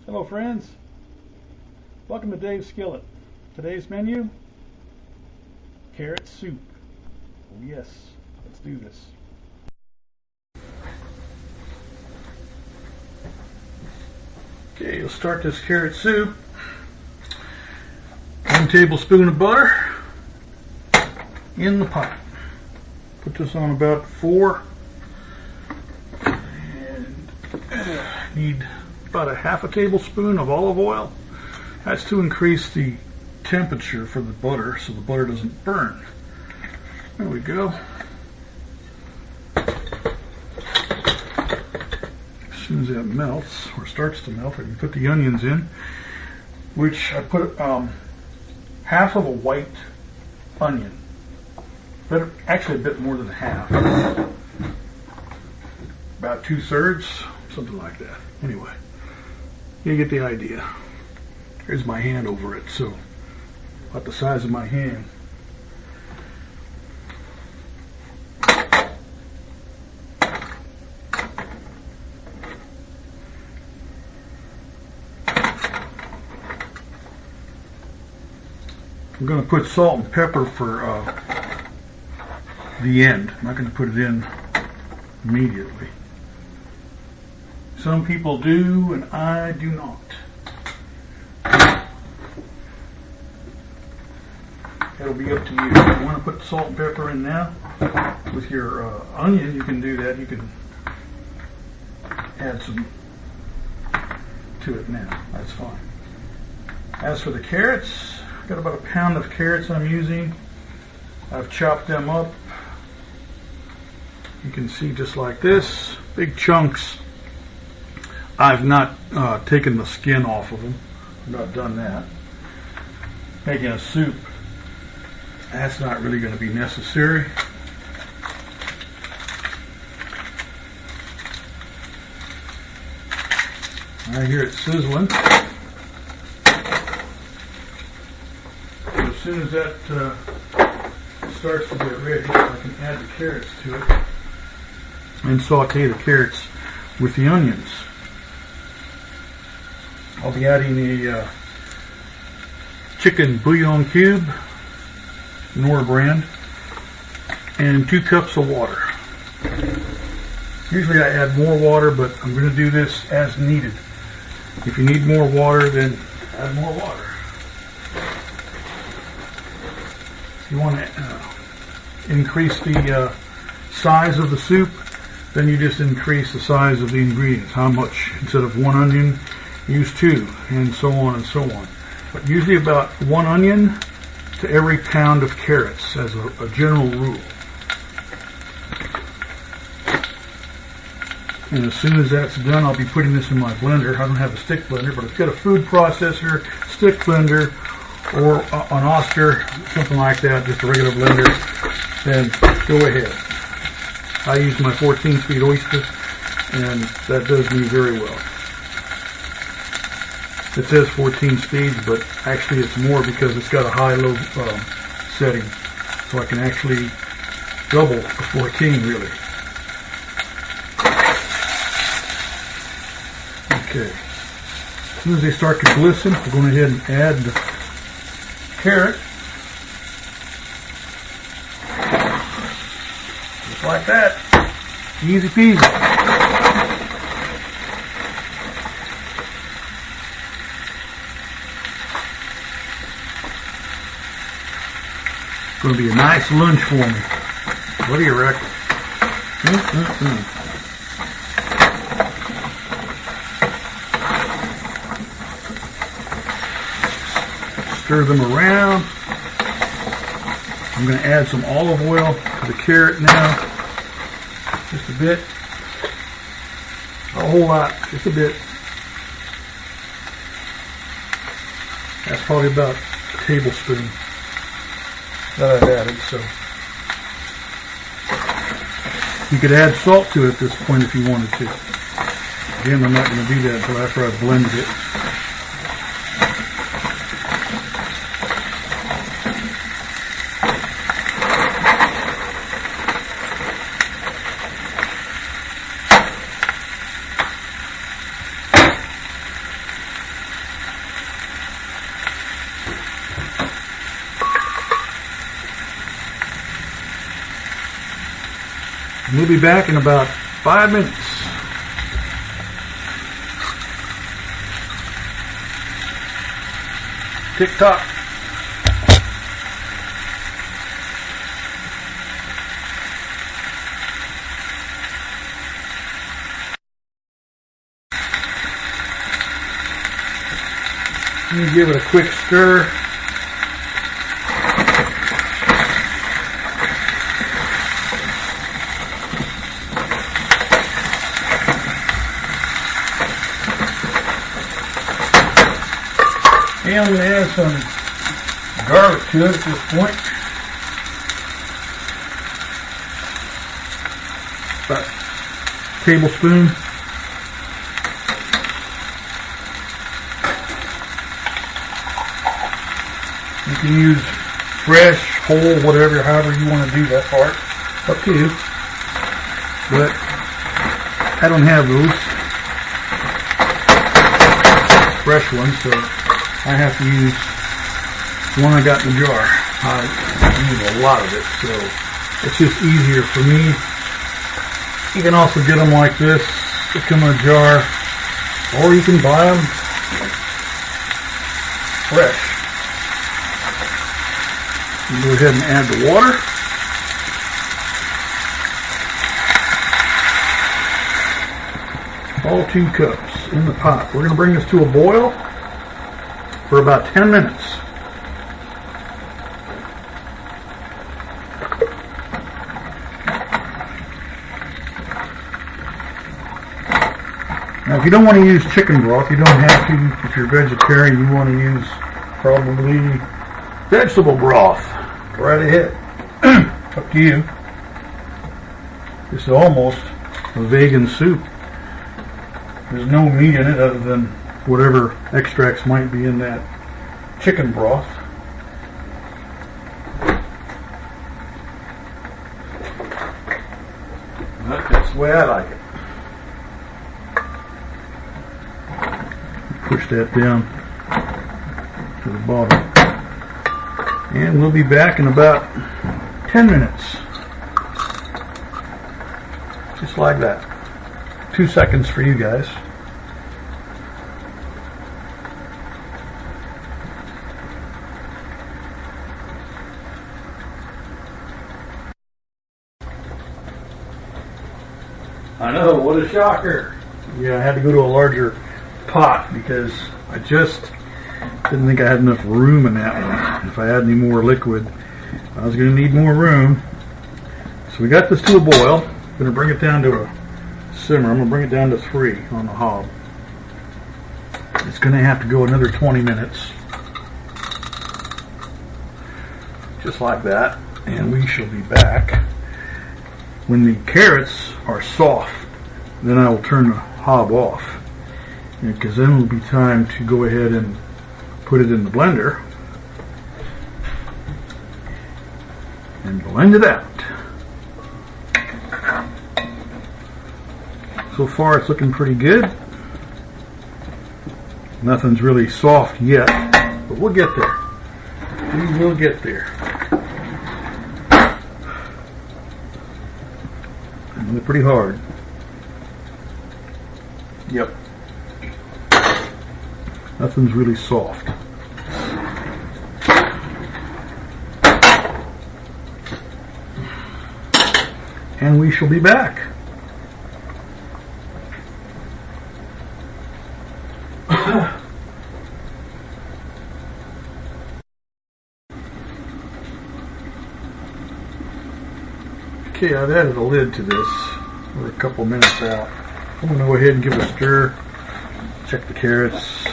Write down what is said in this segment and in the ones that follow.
Hello friends, welcome to Dave's Skillet. Today's menu, carrot soup. Oh yes, let's do this. Okay, you'll start this carrot soup. 1 tablespoon of butter in the pot. Put this on about 4 and need about a half a tablespoon of olive oil. That's to increase the temperature for the butter so the butter doesn't burn. There we go. As soon as that melts or starts to melt, I can put the onions in, which I put half of a white onion. But actually a bit more than half. About 2/3, something like that. Anyway, you get the idea. Here's my hand over it, so about the size of my hand. I'm going to put salt and pepper for the end. I'm not going to put it in immediately. Some people do, and I do not. That'll be up to you. If you want to put salt and pepper in now, with your onion, you can do that. You can add some to it now. That's fine. As for the carrots, I've got about a pound of carrots I'm using. I've chopped them up. You can see just like this, big chunks. I've not taken the skin off of them. I've not done that. Making a soup, that's not really going to be necessary. I hear it sizzling. So as soon as that starts to get ready, I can add the carrots to it and saute the carrots with the onions. I'll be adding a chicken bouillon cube, Nor brand, and 2 cups of water. Usually I add more water, but I'm going to do this as needed. If you need more water, then add more water. If you want to increase the size of the soup, then you just increase the size of the ingredients. How much? Instead of 1 onion, use 2, and so on and so on. But usually about 1 onion to every pound of carrots as a general rule. And as soon as that's done, I'll be putting this in my blender. I don't have a stick blender, but it's got a food processor, stick blender, or an Oscar, something like that, just a regular blender. Then go ahead. I use my 14-speed Oyster, and that does me very well. It says 14 speeds, but actually it's more because it's got a high-low setting. So I can actually double the 14, really. Okay. As soon as they start to glisten, we're going ahead and add the carrot. Just like that. Easy peasy. Going to be a nice lunch for me. What do you reckon? Stir them around. I'm going to add some olive oil to the carrot now. Just a bit. A whole lot. Just a bit. That's probably about a tablespoon that I've added, so you could add salt to it at this point if you wanted to. Again, I'm not going to do that until after I've blended it. We'll be back in about 5 minutes. Tick tock. Let me give it a quick stir. And I'm going to add some garlic to it at this point. About a tablespoon. You can use fresh, whole, whatever, however you want to do that part. Up to you. But I don't have those fresh ones, so I have to use the one I got in the jar. I use a lot of it, so it's just easier for me. You can also get them like this. They come in a jar, or you can buy them fresh. You go ahead and add the water. All 2 cups in the pot. We're going to bring this to a boil for about 10 minutes. Now, if you don't want to use chicken broth, you don't have to. If you're vegetarian, you want to use probably vegetable broth. Right ahead. Up to you. This is almost a vegan soup. There's no meat in it other than whatever extracts might be in that chicken broth. That's the way I like it. Push that down to the bottom. And we'll be back in about 10 minutes. Just like that. 2 seconds for you guys. I know, what a shocker. Yeah, I had to go to a larger pot because I just didn't think I had enough room in that one. If I had any more liquid, I was going to need more room. So we got this to a boil. I'm going to bring it down to a simmer. I'm going to bring it down to 3 on the hob. It's going to have to go another 20 minutes. Just like that. And we shall be back. When the carrots are soft, then I will turn the hob off. Because then it will be time to go ahead and put it in the blender and blend it out. So far it's looking pretty good. Nothing's really soft yet, but we'll get there. We will get there. And they're pretty hard. Yep. Nothing's really soft. And we shall be back. Okay, I've added a lid to this. We're a couple minutes out. I'm going to go ahead and give it a stir. Check the carrots.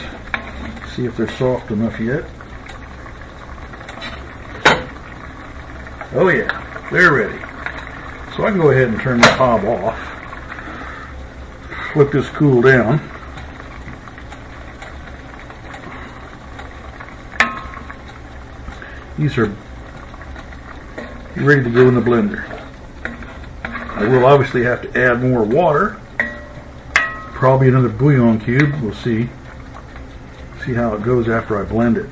See if they're soft enough yet. Oh yeah, they're ready. So I can go ahead and turn the hob off. Let this cool down. These are ready to go in the blender. I will obviously have to add more water. Probably another bouillon cube. We'll see. See how it goes after I blend it.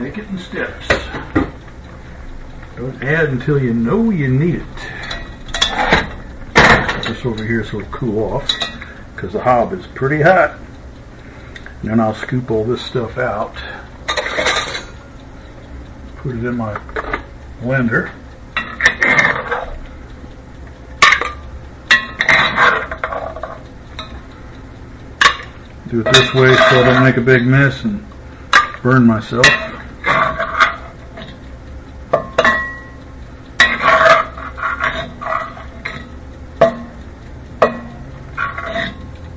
Take it in steps. Don't add until you know you need it. Put this over here so it'll cool off, because the hob is pretty hot. And then I'll scoop all this stuff out. Put it in my blender. Do it this way so I don't make a big mess and burn myself.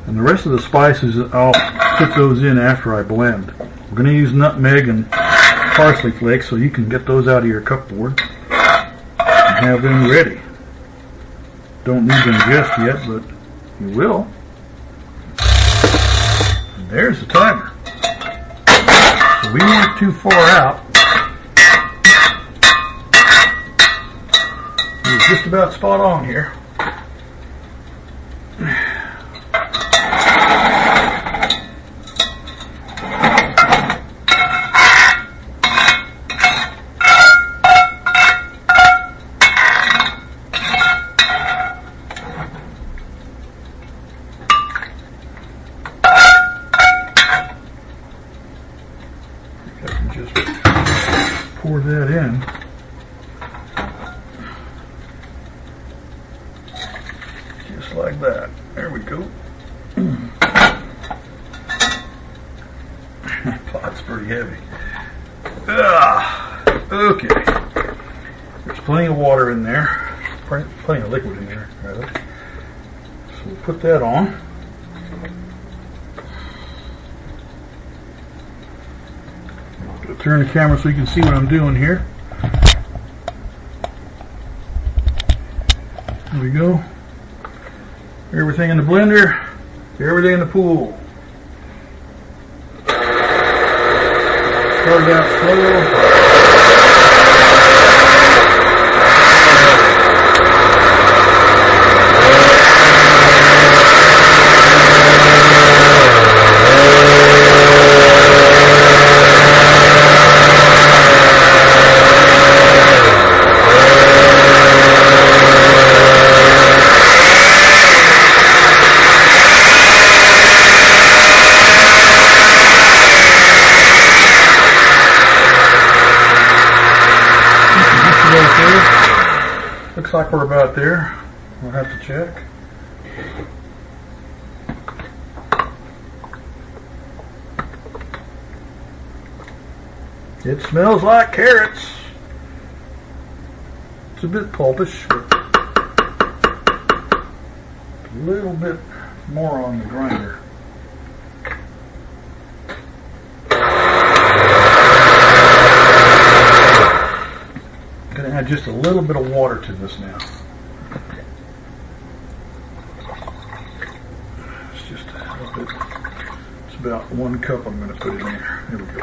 And the rest of the spices, I'll put those in after I blend. We're going to use nutmeg and parsley flakes, so you can get those out of your cupboard and have them ready. Don't need them just yet, but you will. And there's the timer. So we weren't too far out. It was just about spot on here. Just pour that in. Just like that. There we go. Pot's pretty heavy. Okay. There's plenty of water in there. Plenty of liquid in there, rather. So we'll put that on. Turn the camera so you can see what I'm doing here. There we go. Everything in the blender, everything in the pool. Start out slow. Looks like we're about there. We'll have to check. It smells like carrots. It's a bit pulpish, but a little bit more on the grinder. Gonna add just a little bit of water to this now. It's just a little bit. It's about 1 cup I'm gonna put in there. There we go.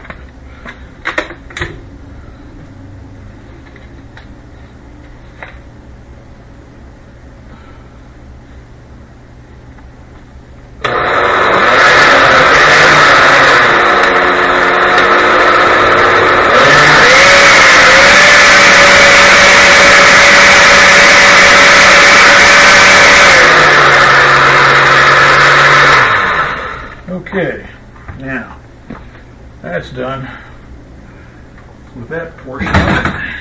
Okay, now that's done with that portion of it.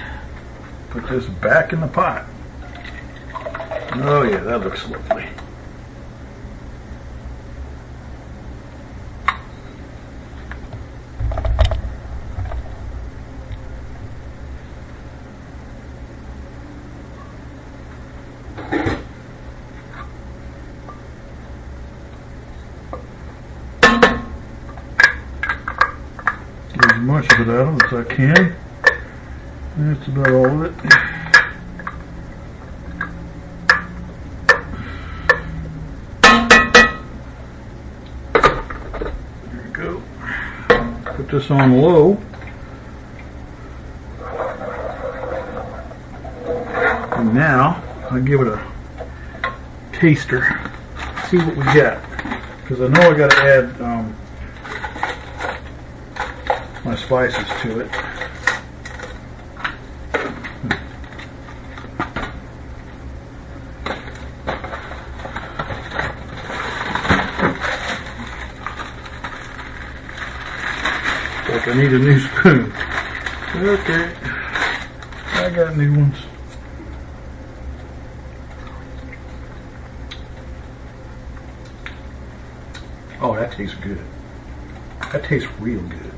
Put this back in the pot. Oh yeah, that looks lovely. As much of it out of it as I can. That's about all of it. There we go. Put this on low. And now I'll give it a taster. See what we got. Because I know I got to add my spices to it. like I need a new spoon. Okay, I got new ones. Oh, that tastes good. That tastes real good.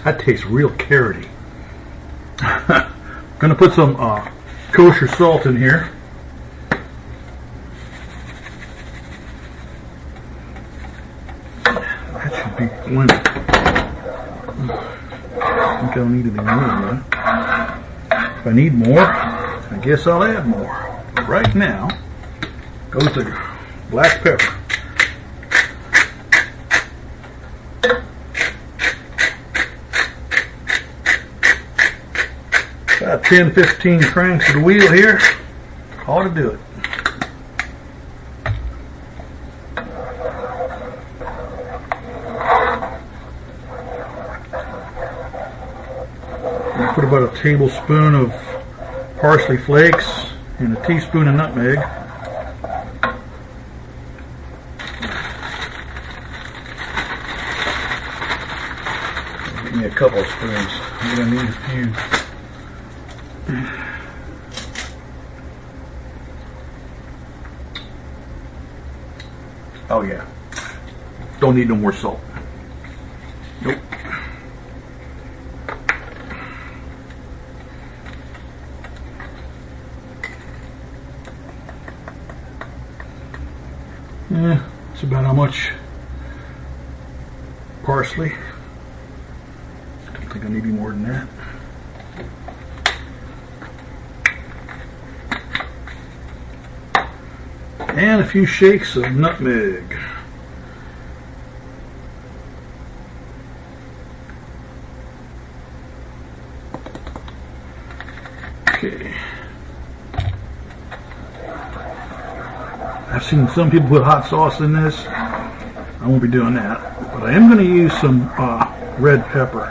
That tastes real carroty. I'm gonna put some kosher salt in here. That should be plenty. I think I'll need any more. If I need more, I guess I'll add more. But right now, goes the black pepper. About 10-15 cranks of the wheel here ought to do it. I put about a tablespoon of parsley flakes and a teaspoon of nutmeg. Give me a couple of spoons. I'm going to need a few. Oh yeah, don't need no more salt. Nope. Yeah, that's about how much parsley. Don't think I need any more than that. And a few shakes of nutmeg. Okay. I've seen some people put hot sauce in this. I won't be doing that. But I am going to use some red pepper,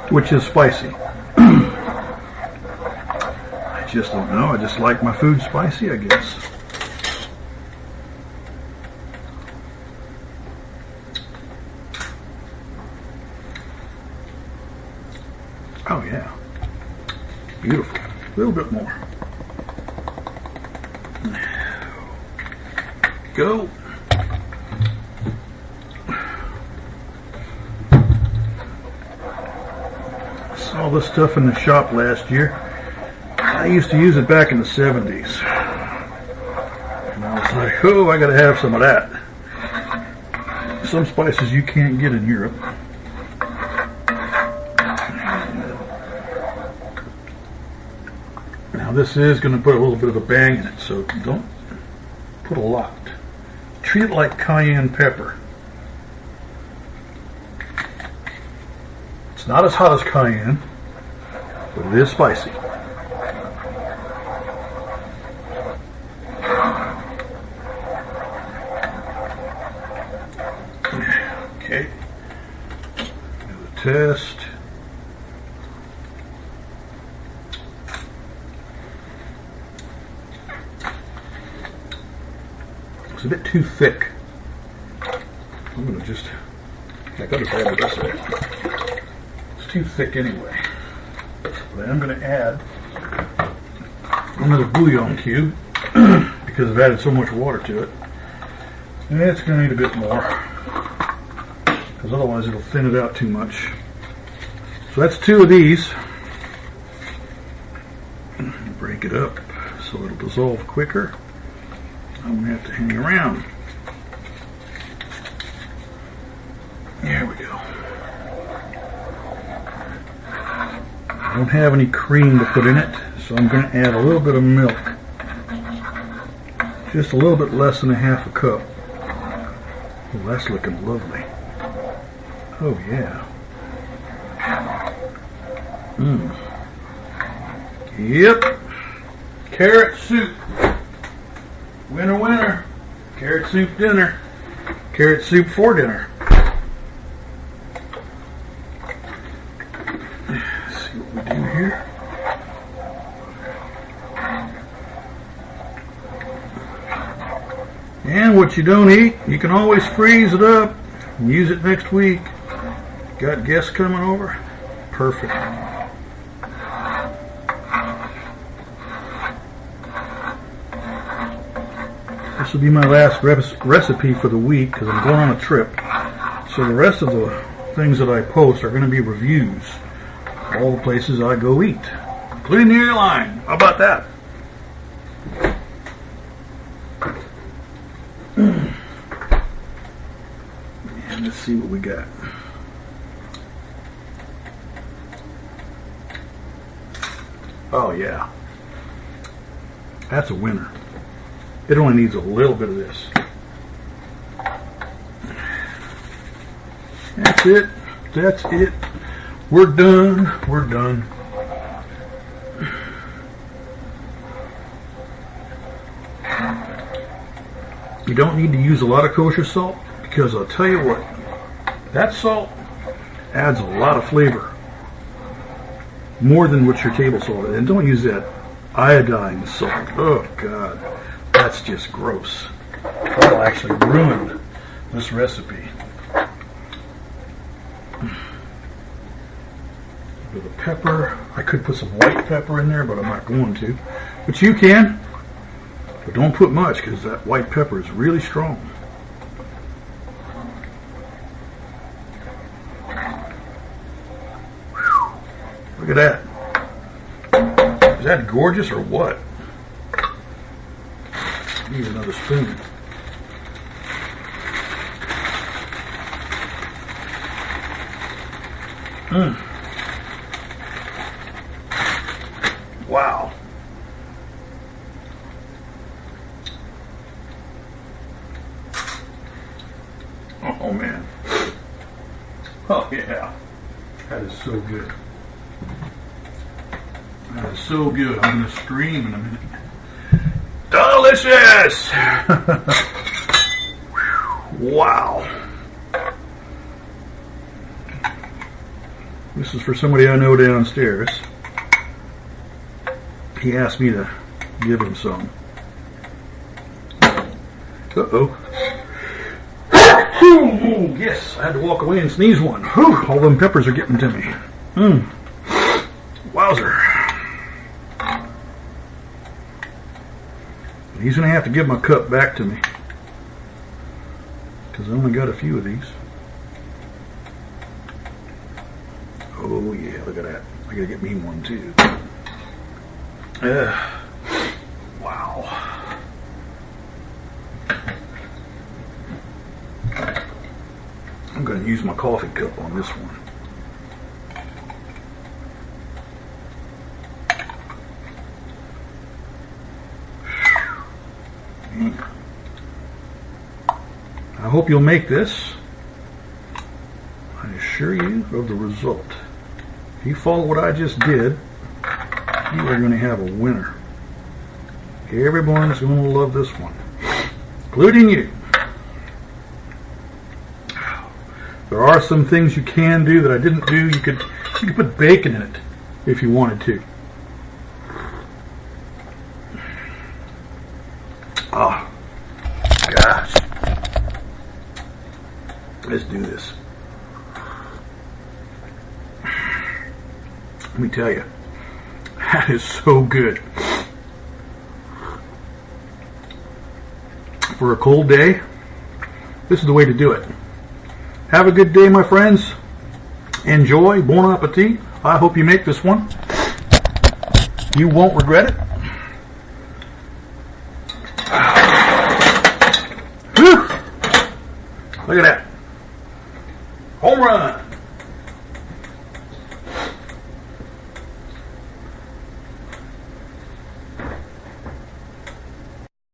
which is spicy. I just don't know. I just like my food spicy, I guess. Oh yeah, beautiful. A little bit more. Go. I saw this stuff in the shop last year. I used to use it back in the 70s. And I was like, oh, I gotta have some of that. Some spices you can't get in Europe. Now this is going to put a little bit of a bang in it, so don't put a lot. Treat it like cayenne pepper. It's not as hot as cayenne, but it is spicy. Okay. Do the test. It's a bit too thick. I'm going to just, I got to add it this way. It's too thick anyway. But I'm going to add another bullion cube because I've added so much water to it. And it's going to need a bit more because otherwise it'll thin it out too much. So that's 2 of these. Break it up so it'll dissolve quicker. I won't have to hang around. There we go. I don't have any cream to put in it, so I'm going to add a little bit of milk. Just a little bit less than a half a cup. Oh, that's looking lovely. Oh yeah. Yep. Carrot soup. Winner, winner. Carrot soup dinner. Carrot soup for dinner. Let's see what we do here. And what you don't eat, you can always freeze it up and use it next week. Got guests coming over? Perfect. This will be my last recipe for the week because I'm going on a trip. So the rest of the things that I post are going to be reviews. All the places I go eat, including the airline. How about that? And let's see what we got. Oh yeah, that's a winner. It only needs a little bit of this. That's it. That's it. We're done. We're done. You don't need to use a lot of kosher salt because I'll tell you what, that salt adds a lot of flavor. More than what your table salt is. And don't use that iodine salt. Oh God, that's just gross. That'll actually ruin this recipe. With the pepper, I could put some white pepper in there, but I'm not going to. But you can. But don't put much because that white pepper is really strong. Whew. Look at that. Is that gorgeous or what? Need another spoon. Wow. Oh man. Oh yeah. That is so good. That is so good. I'm going to scream in a minute. Delicious! Wow. This is for somebody I know downstairs. He asked me to give him some. Uh-oh. Yes, I had to walk away and sneeze one. Whew, all them peppers are getting to me. Wowzer. He's going to have to give my cup back to me because I only got a few of these. Oh yeah, look at that. I got to get me one too. Wow. I'm going to use my coffee cup on this one. I hope you'll make this. I assure you of the result. If you follow what I just did, you are going to have a winner. Everyone's going to love this one, including you. There are some things you can do that I didn't do. You could put bacon in it if you wanted to. Oh, gosh. Let's do this. Let me tell you, that is so good. For a cold day, this is the way to do it. Have a good day, my friends. Enjoy. Bon appetit. I hope you make this one. You won't regret it. Whew. Look at that. Home run.